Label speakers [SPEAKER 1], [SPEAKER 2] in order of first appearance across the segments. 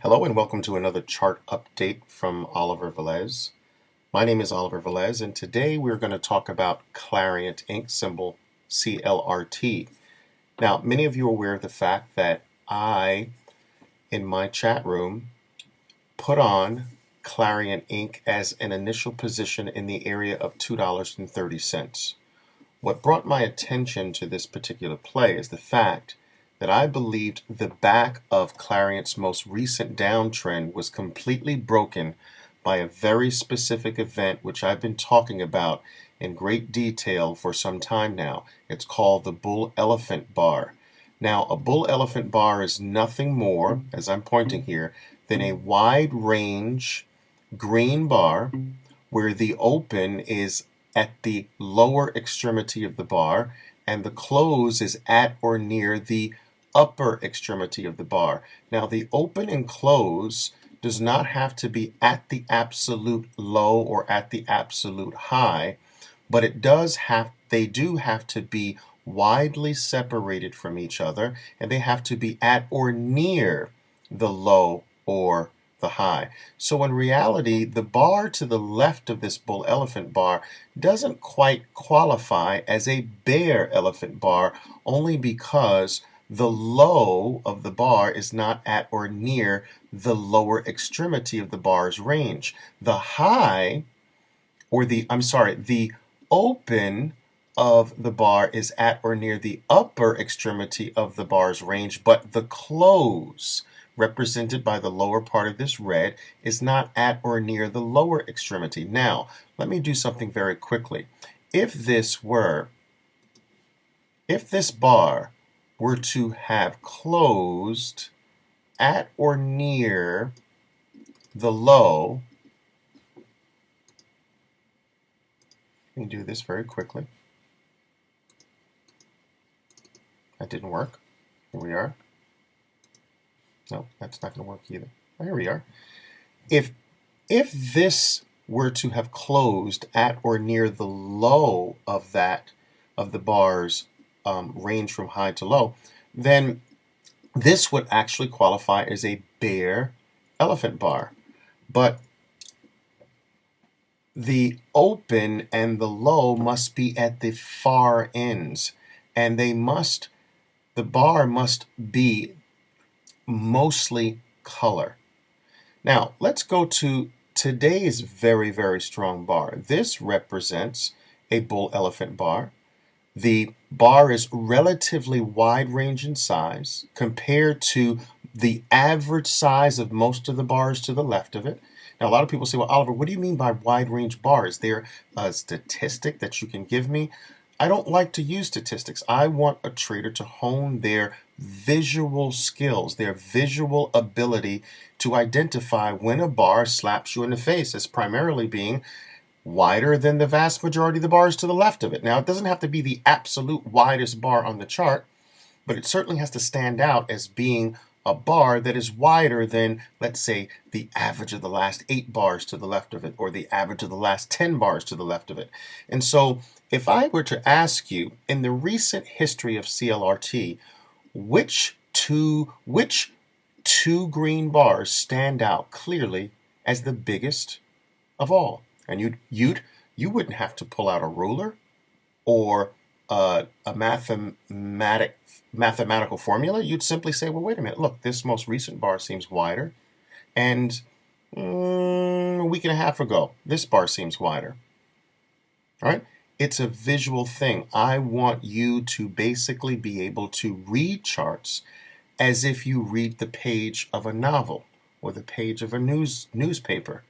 [SPEAKER 1] Hello and welcome to another chart update from Oliver Velez. My name is Oliver Velez and today we're going to talk about Clariant ink symbol CLRT. Now, many of you are aware of the fact that I, in my chat room, put on Clariant ink as an initial position in the area of $2.30. What brought my attention to this particular play is the fact that I believed the back of Clariant's most recent downtrend was completely broken by a very specific event which I've been talking about in great detail for some time now. It's called the bull elephant bar. Now, a bull elephant bar is nothing more, as I'm pointing here, than a wide range green bar where the open is at the lower extremity of the bar and the close is at or near the upper extremity of the bar. Now, the open and close does not have to be at the absolute low or at the absolute high, but they do have to be widely separated from each other, and they have to be at or near the low or the high. So in reality, the bar to the left of this bull elephant bar doesn't quite qualify as a bear elephant bar, only because the low of the bar is not at or near the lower extremity of the bar's range. The high, or the open of the bar is at or near the upper extremity of the bar's range, but the close, represented by the lower part of this red, is not at or near the lower extremity. Now, let me do something very quickly. If this bar were to have closed at or near the low, let me do this very quickly. That didn't work. Here we are. No, that's not going to work either. Oh, here we are. If this were to have closed at or near the low of the bar's range from high to low, then this would actually qualify as a bear elephant bar. But the open and the low must be at the far ends, and the bar must be mostly color. Now, let's go to today's very, very strong bar. This represents a bull elephant bar. The bar is relatively wide range in size compared to the average size of most of the bars to the left of it. Now, a lot of people say, well, Oliver, what do you mean by wide range bar? Is there a statistic that you can give me? I don't like to use statistics. I want a trader to hone their visual skills, their visual ability to identify when a bar slaps you in the face as primarily being wider than the vast majority of the bars to the left of it. Now, it doesn't have to be the absolute widest bar on the chart, but it certainly has to stand out as being a bar that is wider than, let's say, the average of the last 8 bars to the left of it, or the average of the last 10 bars to the left of it. And so, if I were to ask you, in the recent history of CLRT, which two green bars stand out clearly as the biggest of all? And you wouldn't have to pull out a ruler or a mathematical formula. You'd simply say, well, wait a minute, look, this most recent bar seems wider, and a week and a half ago, this bar seems wider. All right? It's a visual thing. I want you to basically be able to read charts as if you read the page of a novel or the page of a newspaper.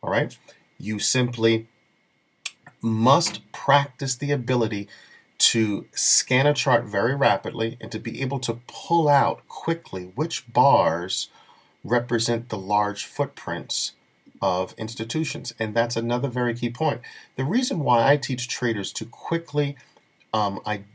[SPEAKER 1] All right? You simply must practice the ability to scan a chart very rapidly and to be able to pull out quickly which bars represent the large footprints of institutions. And that's another very key point. The reason why I teach traders to quickly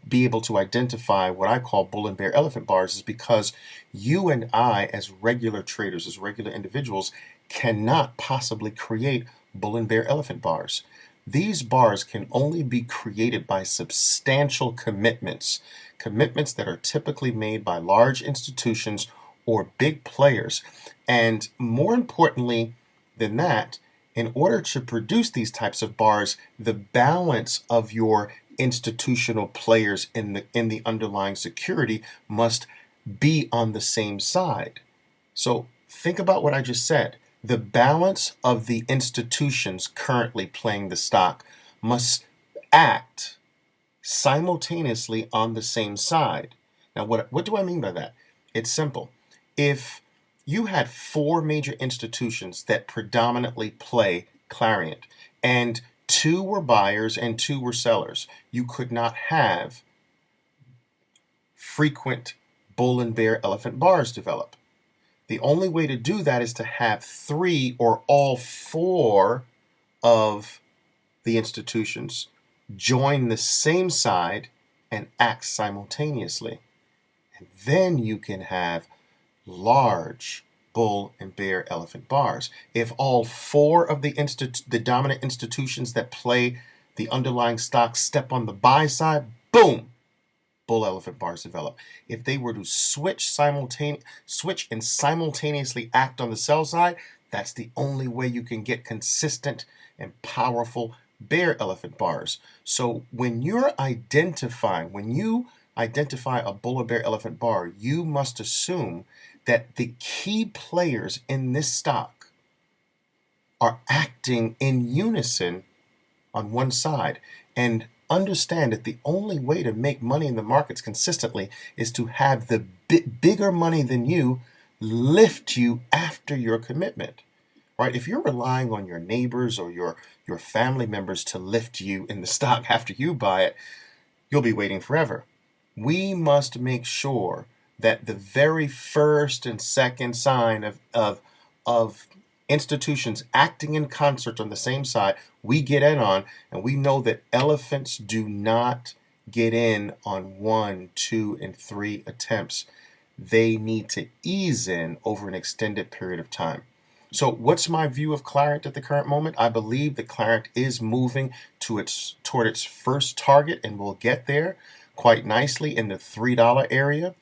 [SPEAKER 1] be able to identify what I call bull and bear elephant bars is because you and I, as regular traders, as regular individuals, cannot possibly create bull and bear elephant bars. These bars can only be created by substantial commitments that are typically made by large institutions or big players. And more importantly than that, in order to produce these types of bars, the balance of your institutional players in the underlying security must be on the same side. So think about what I just said. The balance of the institutions currently playing the stock must act simultaneously on the same side. Now, what do I mean by that? It's simple. If you had four major institutions that predominantly play Clariant, and two were buyers and two were sellers, you could not have frequent bull and bear elephant bars develop. The only way to do that is to have three or all four of the institutions join the same side and act simultaneously. And then you can have large bull and bear elephant bars. If all four of the dominant institutions that play the underlying stock step on the buy side, boom, bull elephant bars develop. If they were to switch and simultaneously act on the sell side, that's the only way you can get consistent and powerful bear elephant bars. So when you identify a bull or bear elephant bar, you must assume that the key players in this stock are acting in unison on one side. And understand that the only way to make money in the markets consistently is to have the bigger money than you lift you after your commitment. Right? If you're relying on your neighbors or your family members to lift you in the stock after you buy it, you'll be waiting forever. We must make sure that the very first and second sign of institutions acting in concert on the same side, we get in on, and we know that elephants do not get in on 1, 2, and 3 attempts. They need to ease in over an extended period of time. So what's my view of Clariant at the current moment? I believe that Clariant is moving toward its first target and will get there quite nicely in the $3 area.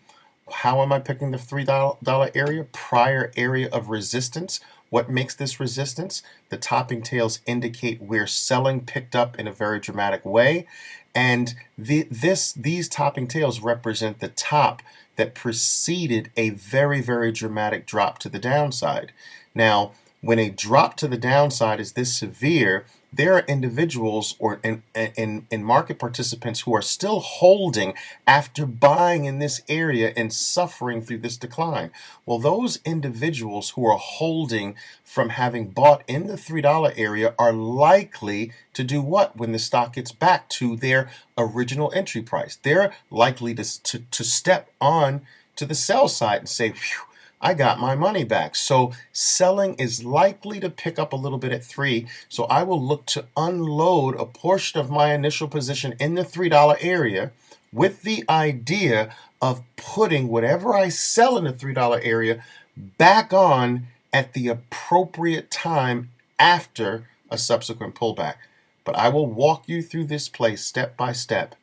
[SPEAKER 1] How am I picking the $3 area? Prior area of resistance. What makes this resistance? The topping tails indicate where selling picked up in a very dramatic way. And these topping tails represent the top that preceded a very, very dramatic drop to the downside. Now, when a drop to the downside is this severe, there are individuals or in market participants who are still holding after buying in this area and suffering through this decline. Well, those individuals who are holding from having bought in the $3 area are likely to do what when the stock gets back to their original entry price? They're likely to step on to the sell side and say, phew, I got my money back. So selling is likely to pick up a little bit at 3. So I will look to unload a portion of my initial position in the $3 area with the idea of putting whatever I sell in the $3 area back on at the appropriate time after a subsequent pullback. But I will walk you through this play step by step,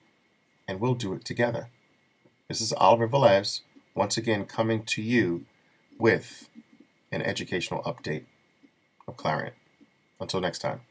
[SPEAKER 1] and we'll do it together. This is Oliver Velez, once again coming to you with an educational update of Clariant. Until next time.